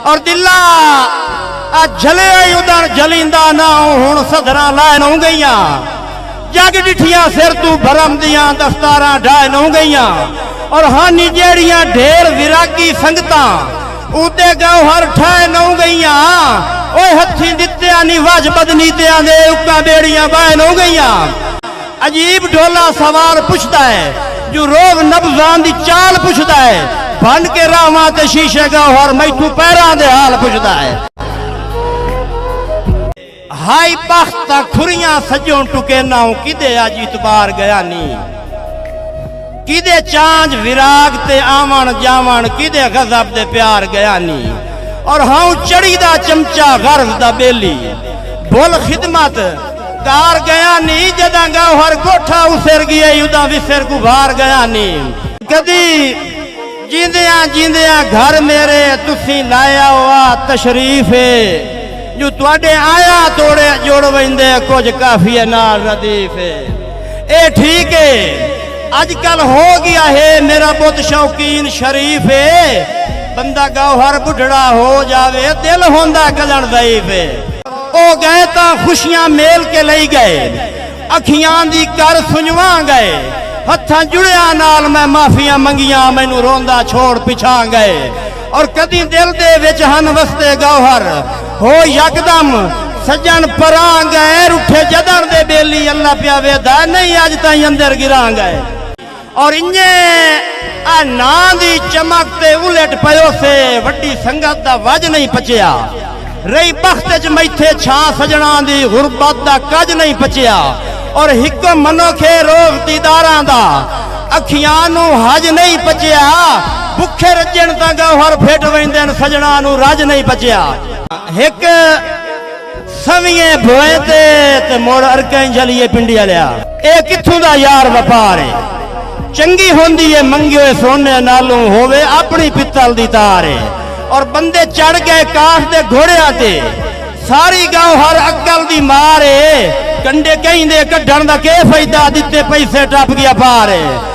और दिला झले उदन जलिंदा ना हुण सदरा लाए नौ गईयां जग डिठियां सिर तू भरम दियां दस्तारा ढाए नौ गईयां और हानी जेड़ियां ढेर विरागी संगतां उदे गौहर ठाए नौ गईयां ओए हथी दित्या नी वज बदनीतियां दे उक्का बेड़ियां बाए नौ गईयां। अजीब ढोला सवाल पुछदा है जो रोग नब्जान दी चाल पुछदा है भंड के रावां ते शीशे गौहर मैथू पैरां दे हाल पुछदा है। हाई बख्त खुरियां सजों टुके नाउ किदे अज इतबार गया नी किदे चांज विराग ते आवन जावन किदे गजब दे प्यार गया नी और हाउ चढ़ी दा चमचा गर्व दा बेली बोल खिदमत कार गया नी जदा गौहर गोठा उसेर गया उदा विसर गुभार गया नी कदी जींदियां जींदियां घर मेरे तुसी लाया हुआ तशरीफ है जो तुआडे आया तोड़े जोड़ वेंदे कुछ काफी नाल रदीफ है ए ठीक है अजकल हो गया है मेरा बुत शौकीन शरीफ है बंदा गौहर बुढ़ड़ा हो जावे दिल होंदा कदन ज़ईफ है ओ गए ता खुशियां मेल के लई गए अखियां दी कर सुनवा गए हत्थां जुड़िया नाल मैं माफियां मंगियां मैनू रोंदा छोड़ पिछा गए और कदी दिल दे विच हन वसते गौहर हो यकदम सज्जन परा गए रूठे जदन दे बेली अल्लाह पिया वेदा नहीं अज ताई अंदर गिरा गए और इन्ने आ ना दी चमक ते उलट पयो से वड्डी संगत दा वज नहीं पचिया रही बख्त च मैथे छा सजना दी गुरबत दा कज नहीं पचिया और हिक मनोखे रोग दीदारां दा अखियां नू हज नहीं पचिया भुखे रजन ता गौहर फेट वेंदे सजना नू रज नहीं पचिया हिक सविए भोए ते मोड़ अरकें जलिए पिंडी वालिया ए किथों दा यार वपार है चंगी होंदी है मंगियो सोने नालों होवे अपनी पित्तल दी तार है और बंदे चढ़ गए काठ दे घोड़िया ते सारी गौहर अक्ल दी मार है कंडे कहीं दे कढ़न दा के फायदा दिते पैसे टप गया पार है